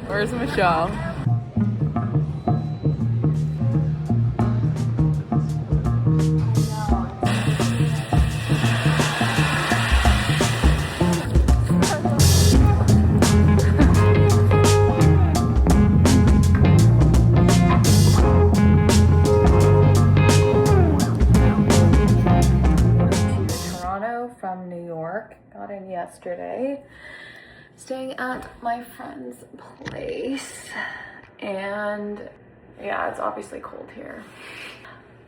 Where's Michelle? From New York, got in yesterday, staying at my friend's place, and yeah, it's obviously cold here,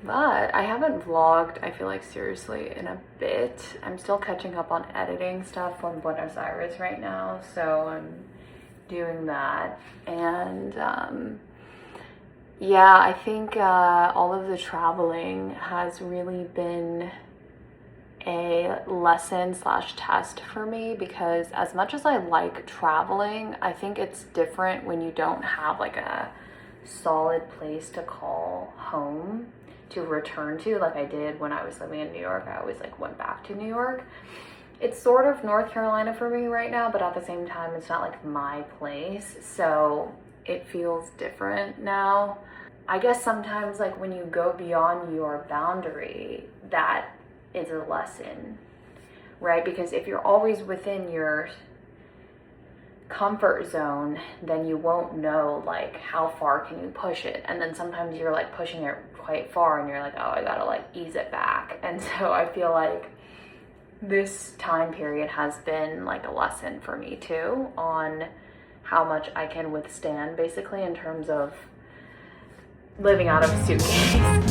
but I haven't vlogged, I feel like, seriously in a bit. I'm still catching up on editing stuff from Buenos Aires right now, so I'm doing that. And yeah, I think all of the traveling has really been a lesson slash test for me, because as much as I like traveling, I think it's different when you don't have like a solid place to call home to return to, like I did when I was living in New York. I always like went back to New York. It's sort of North Carolina for me right now, but at the same time it's not like my place, so it feels different now. I guess sometimes like when you go beyond your boundary, that is a lesson, right? Because if you're always within your comfort zone, then you won't know like how far can you push it, and then sometimes you're like pushing it quite far and you're like, oh, I gotta like ease it back. And so I feel like this time period has been like a lesson for me too on how much I can withstand, basically, in terms of living out of a suitcase.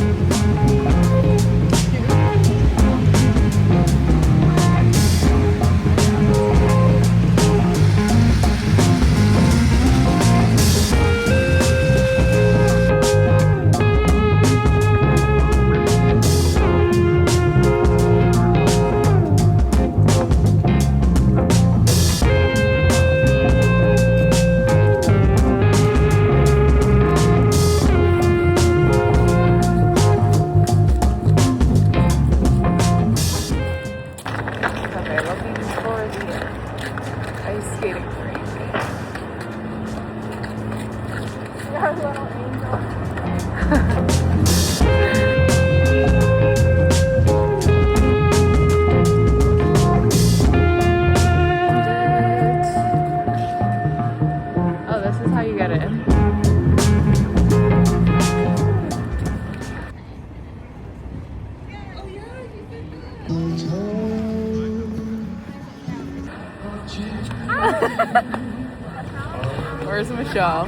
Where's Michelle?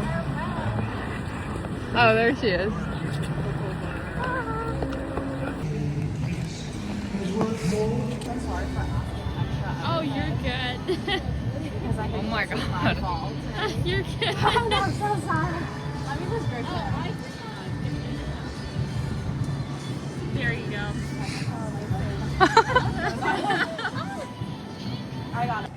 Oh, there she is. Oh, you're good. Oh my god. You're good. Oh, no, I'm so sorry. Let me just grab it. There you go. I got it.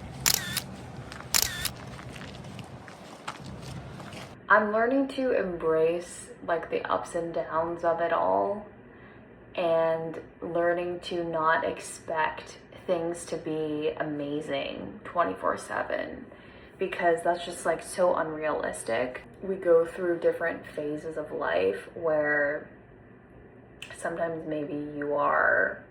I'm learning to embrace like the ups and downs of it all, and learning to not expect things to be amazing 24/7, because that's just like so unrealistic. We go through different phases of life where sometimes maybe you are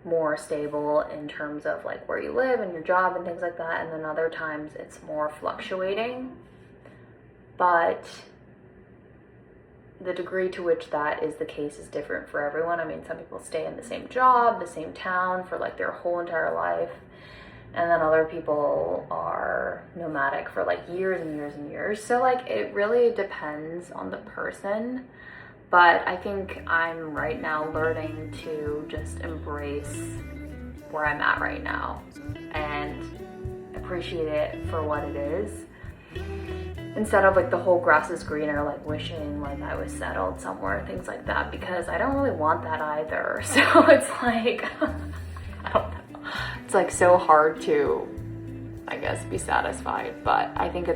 more stable in terms of like where you live and your job and things like that, and then other times it's more fluctuating. But the degree to which that is the case is different for everyone. I mean, some people stay in the same job, the same town for like their whole entire life, and then other people are nomadic for like years and years and years. So like it really depends on the person. But I think I'm right now learning to just embrace where I'm at right now and appreciate it for what it is, instead of like the whole grass is greener, like wishing like I was settled somewhere, things like that, because I don't really want that either. So it's like, I don't know. It's like so hard to, I guess, be satisfied. But I think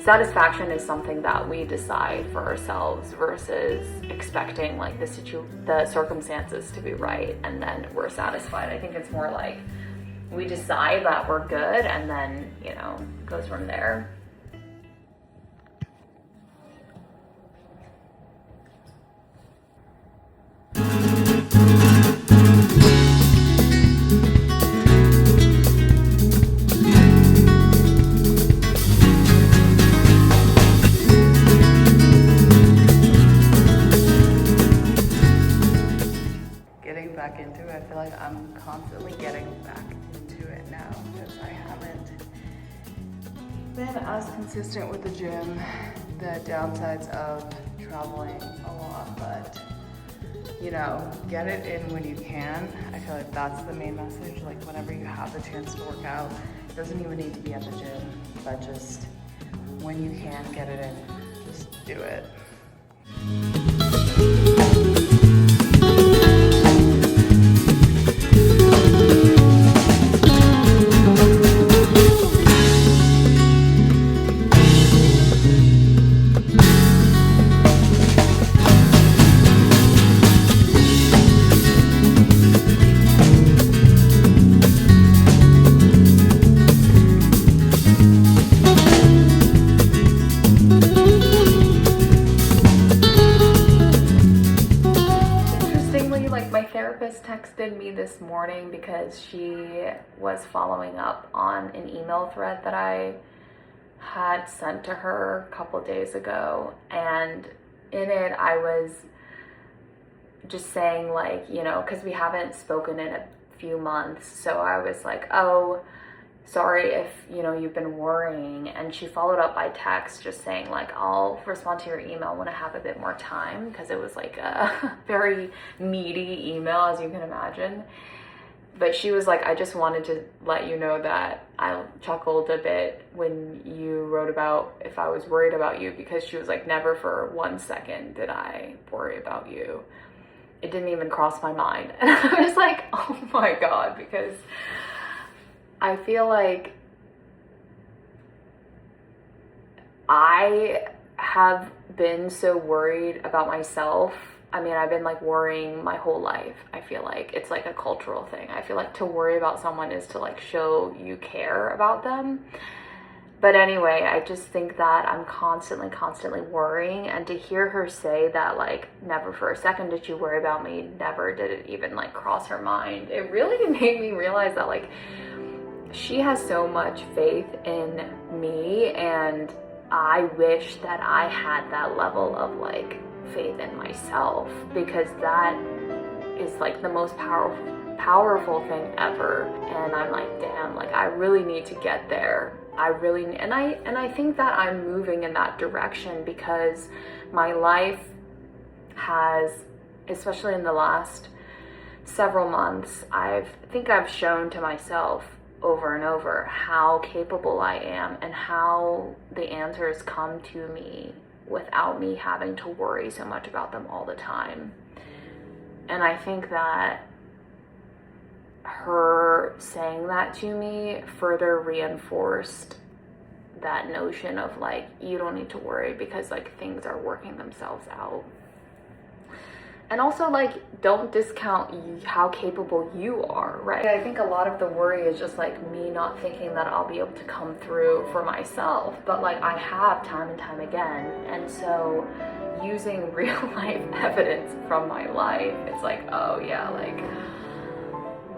satisfaction is something that we decide for ourselves versus expecting like the circumstances to be right and then we're satisfied. I think it's more like we decide that we're good, and then, you know, goes from there. Getting back into it, I feel like I'm constantly getting back into it now because I haven't been as consistent with the gym. The downsides of traveling a lot, but you know, get it in when you can. I feel like that's the main message. Like whenever you have the chance to work out, it doesn't even need to be at the gym, but just when you can get it in, just do it. Texted me this morning because she was following up on an email thread that I had sent to her a couple days ago, and in it I was just saying, like, you know, because we haven't spoken in a few months, so I was like, oh, sorry if, you know, you've been worrying. And she followed up by text just saying, like, I'll respond to your email when I have a bit more time, because it was like a very meaty email, as you can imagine. But she was like, I just wanted to let you know that I chuckled a bit when you wrote about if I was worried about you, because she was like, never for 1 second did I worry about you. It didn't even cross my mind. And I was like, oh my God, because I feel like I have been so worried about myself. I mean, I've been like worrying my whole life. I feel like it's like a cultural thing. I feel like to worry about someone is to like show you care about them. But anyway, I just think that I'm constantly worrying, and to hear her say that, like, never for a second did you worry about me, never did it even like cross her mind, it really made me realize that, like, she has so much faith in me, and I wish that I had that level of like faith in myself, because that is like the most powerful thing ever. And I'm like, damn, like I really need to get there. And I think that I'm moving in that direction, because my life has, especially in the last several months, I think I've shown to myself over and over how capable I am, and how the answers come to me without me having to worry so much about them all the time. And I think that her saying that to me further reinforced that notion of like, you don't need to worry, because like things are working themselves out. And also, like, don't discount how capable you are, right? I think a lot of the worry is just like me not thinking that I'll be able to come through for myself, but like I have time and time again. And so using real life evidence from my life, it's like, oh yeah, like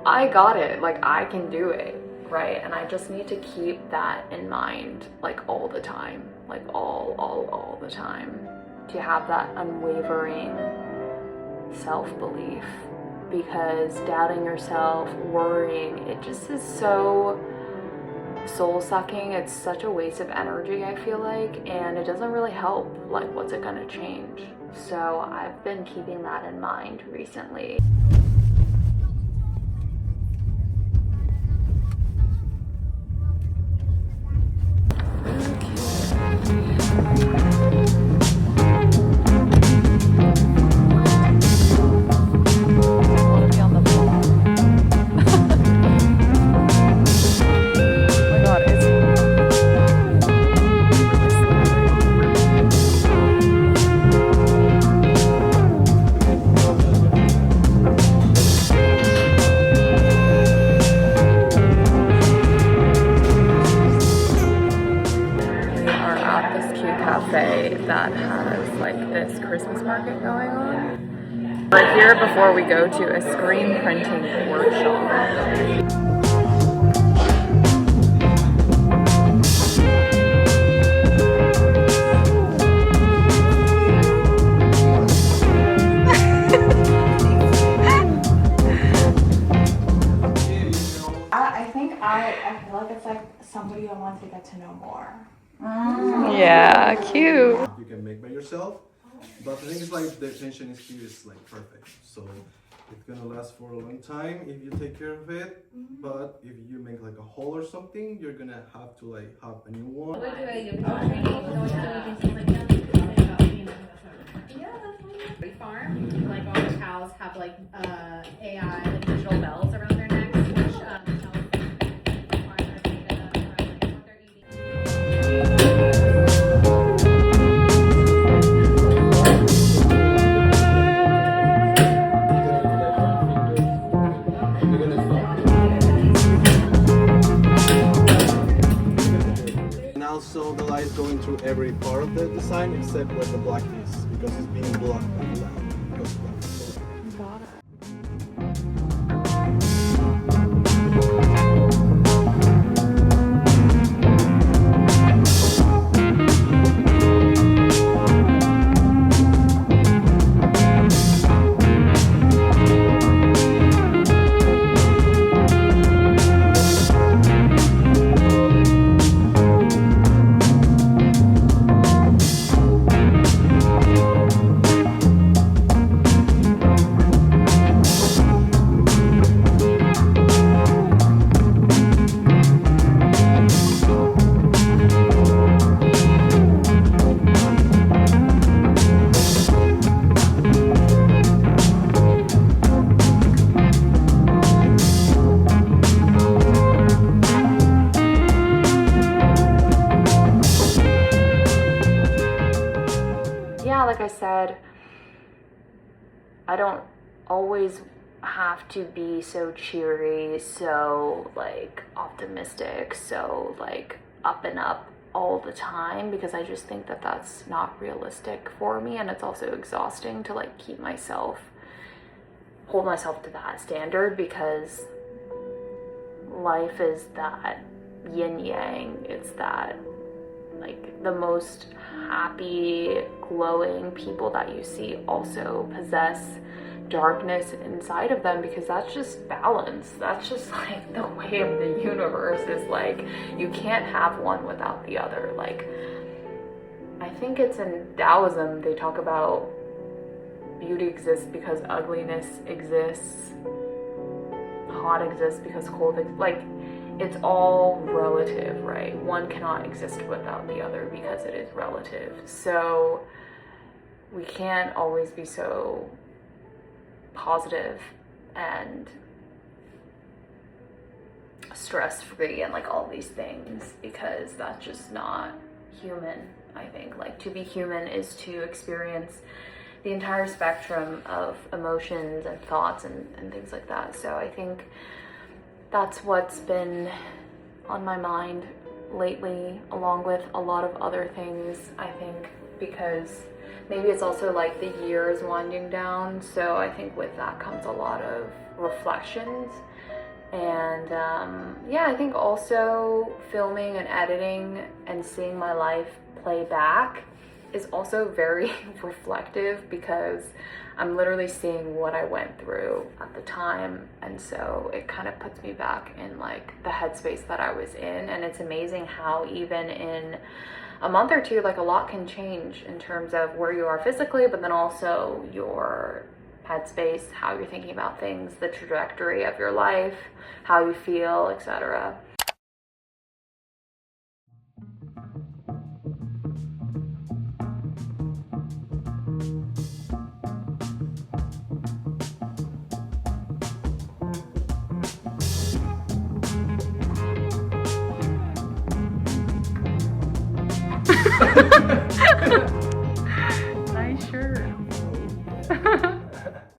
I got it, like I can do it, right? And I just need to keep that in mind, like all the time, like all the time, to have that unwavering self-belief. Because doubting yourself, worrying, it just is so soul-sucking. It's such a waste of energy, I feel like, and it doesn't really help. Like, what's it gonna change? So I've been keeping that in mind recently. cafe that has like this Christmas market going on. We're here before we go to a screen printing workshop. I feel like it's like somebody I want to get to know more. Yeah, cute. You can make by yourself, but the thing is like the attention is here is like perfect, so it's gonna last for a long time if you take care of it. But if you make like a hole or something, you're gonna have to like have a new one. Farm, like all the cows have like AI like digital bells around their necks, which tells farmers data around like what they're eating. And also the light is going through every part of the design except where the black is, because it's being blocked by the light. Because of that. So, like I said, I don't always have to be so cheery, so like optimistic, so like up and up all the time, because I just think that that's not realistic for me, and it's also exhausting to like hold myself to that standard, because life is that yin-yang. It's that like the most happy, glowing people that you see also possess darkness inside of them, because that's just balance. That's just like the way of the universe, is like you can't have one without the other. Like I think it's in Taoism they talk about beauty exists because ugliness exists, hot exists because cold exists. Like it's all relative, right? One cannot exist without the other because it is relative. So we can't always be so positive and stress-free and like all these things, because that's just not human. I think like to be human is to experience the entire spectrum of emotions and thoughts and things like that. So I think that's what's been on my mind lately, along with a lot of other things, I think, because maybe it's also like the year is winding down, so I think with that comes a lot of reflections. And yeah, I think also filming and editing and seeing my life play back is also very reflective, because I'm literally seeing what I went through at the time, and so it kind of puts me back in like the headspace that I was in. And it's amazing how even in a month or two, like a lot can change in terms of where you are physically, but then also your headspace, how you're thinking about things, the trajectory of your life, how you feel, etc.